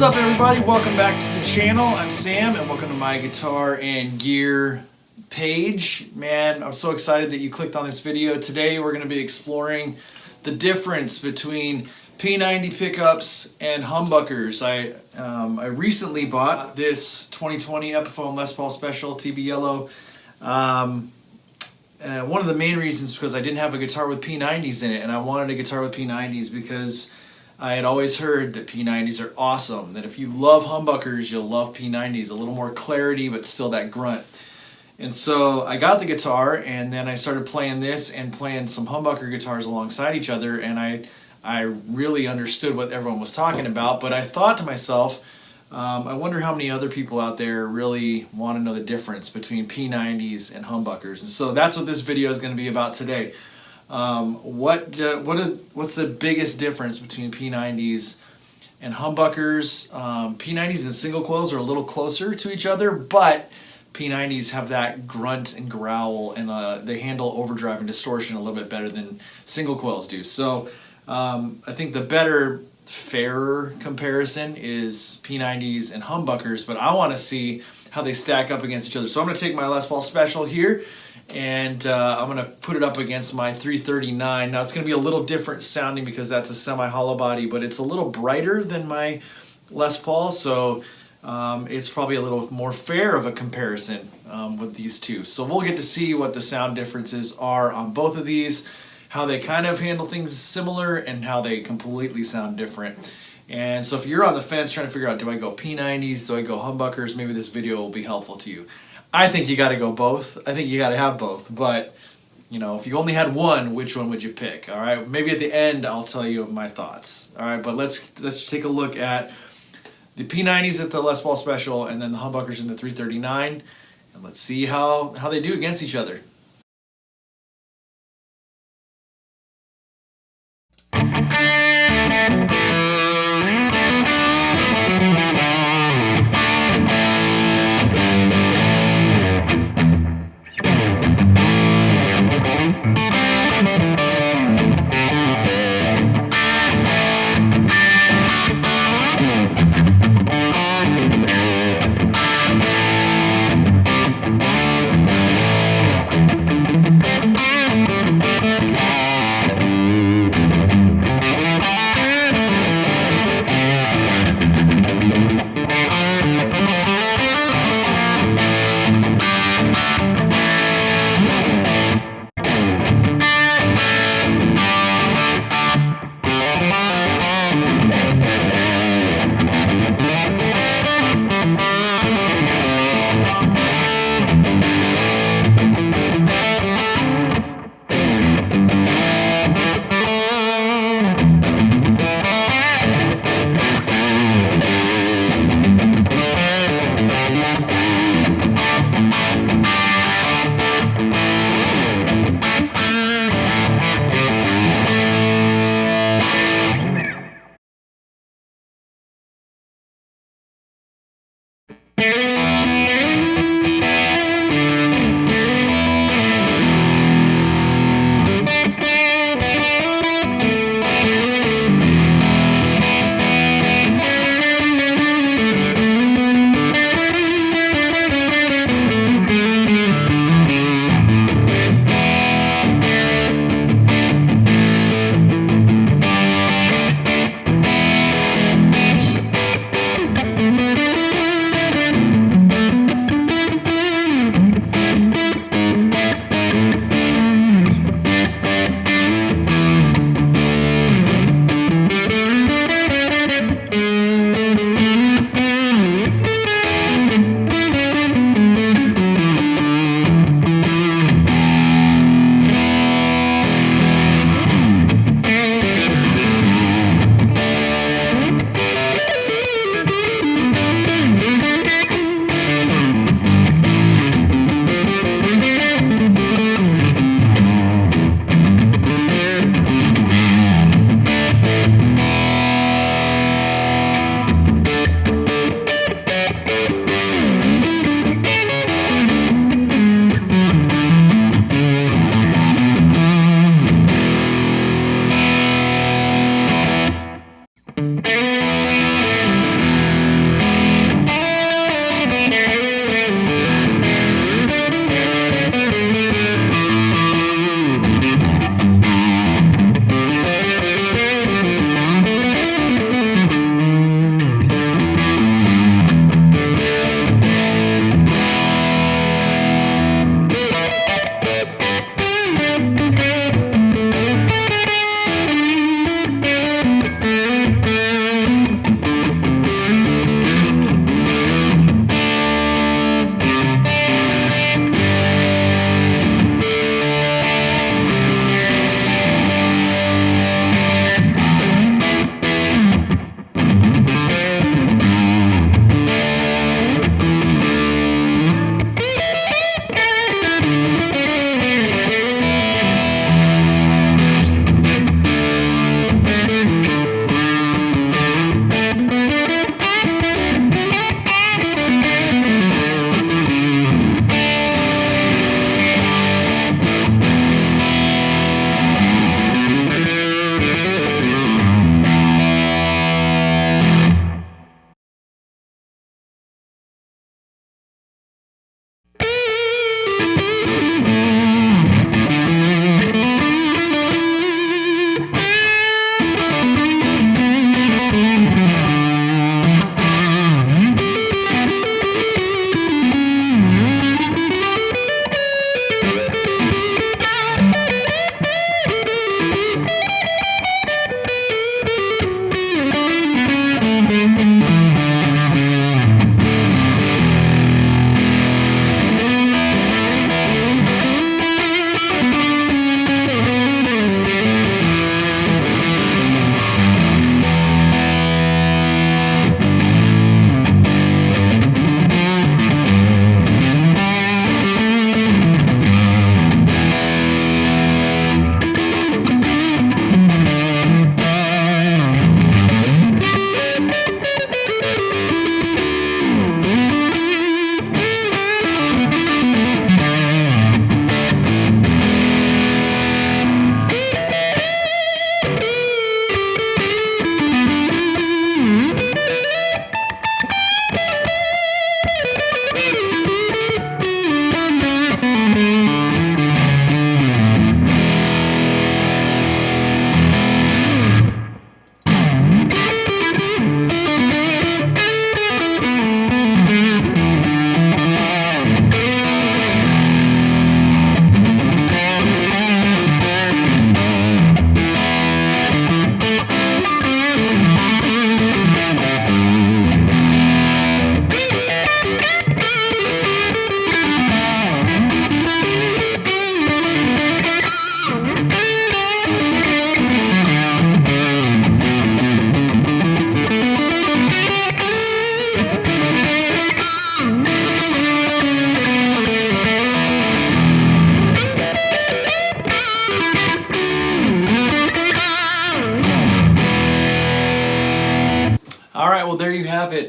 up, everybody? Welcome back to the channel. I'm Sam, and welcome to my guitar and gear page. Man, I'm so excited that you clicked on this video. Today we're going to be exploring the difference between P90 pickups and humbuckers. I recently bought this 2020 Epiphone Les Paul Special TB Yellow. One of the main reasons is because I didn't have a guitar with P90s in it, and I wanted a guitar with P90s because I had always heard that P90s are awesome, that if you love humbuckers, you'll love P90s. A little more clarity, but still that grunt. And so I got the guitar, and then I started playing this and playing some humbucker guitars alongside each other, and I really understood what everyone was talking about. But I thought to myself, I wonder how many other people out there really want to know the difference between P90s and humbuckers. And so that's what this video is going to be about today. What's the biggest difference between P90s and humbuckers? P90s and single coils are a little closer to each other, but P90s have that grunt and growl, and they handle overdrive and distortion a little bit better than single coils do. So I think the better, fairer comparison is P90s and humbuckers, but I want to see how they stack up against each other. So I'm going to take my Les Paul Special here, and I'm going to put it up against my 339. Now it's going to be a little different sounding because that's a semi-hollow body, but it's a little brighter than my Les Paul, so it's probably a little more fair of a comparison with these two. So we'll get to see what the sound differences are on both of these, how they kind of handle things similar, and how they completely sound different. And so if you're on the fence trying to figure out, do I go P90s, do I go humbuckers, maybe this video will be helpful to you. I think you got to go both. I think you got to have both. But, you know, if you only had one, which one would you pick? All right. Maybe at the end I'll tell you my thoughts. All right. But let's take a look at the P90s at the Les Paul Special, and then the humbuckers in the 339, and let's see how they do against each other.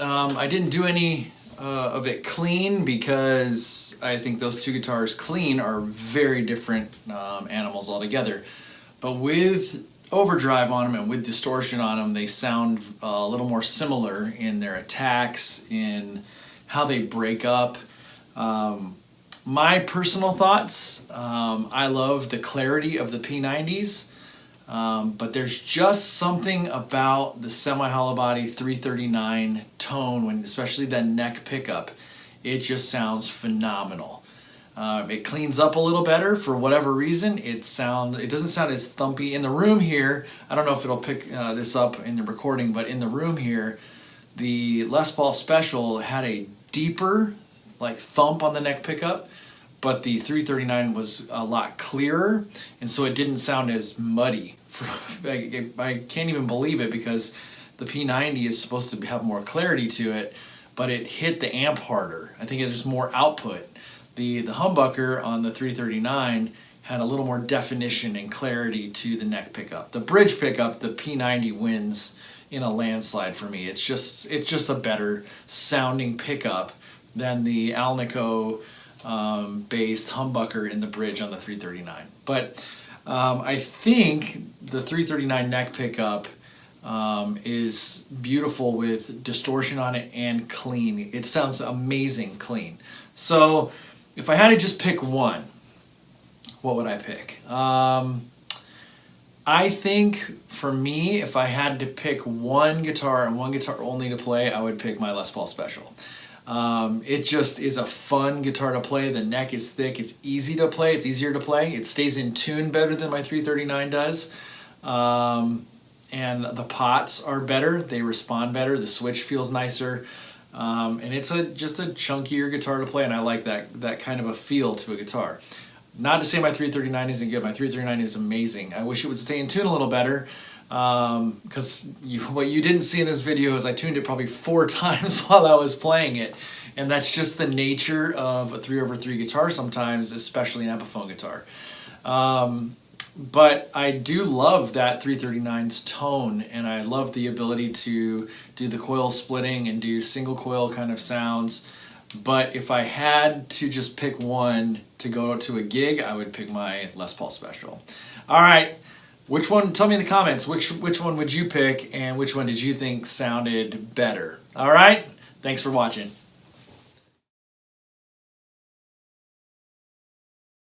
I didn't do any of it clean because I think those two guitars clean are very different animals altogether. But with overdrive on them and with distortion on them, they sound a little more similar in their attacks, in how they break up. My personal thoughts, I love the clarity of the P90s, but there's just something about the semi-hollow body 339 tone, when especially that neck pickup, it just sounds phenomenal. It cleans up a little better for whatever reason. It doesn't sound as thumpy in the room here. I don't know if it'll pick this up in the recording, but in the room here, the Les Paul Special had a deeper like thump on the neck pickup, but the 339 was a lot clearer, and so it didn't sound as muddy. I can't even believe it, because the P90 is supposed to have more clarity to it, but it hit the amp harder. I think there's more output. The humbucker on the 339 had a little more definition and clarity to the neck pickup. The bridge pickup, the P90 wins in a landslide for me. It's just a better sounding pickup than the Alnico based humbucker in the bridge on the 339. But I think the 339 neck pickup is beautiful with distortion on it and clean. It sounds amazing clean. So if I had to just pick one, what would I pick? I think for me, if I had to pick one guitar and one guitar only to play, I would pick my Les Paul Special. It just is a fun guitar to play. The neck is thick. It's easy to play. It's easier to play. It stays in tune better than my 339 does. And the pots are better. They respond better. The switch feels nicer. And it's just a chunkier guitar to play, and I like that kind of a feel to a guitar. Not to say my 339 isn't good. My 339 is amazing. I wish it would stay in tune a little better, because what you didn't see in this video is I tuned it probably 4 times while I was playing it, and that's just the nature of a 3/3 guitar sometimes, especially an Epiphone guitar. But I do love that 339's tone, and I love the ability to do the coil splitting and do single coil kind of sounds. But if I had to just pick one to go to a gig, I would pick my Les Paul Special. All right, which one? Tell me in the comments, which one would you pick, and which one did you think sounded better? All right, thanks for watching.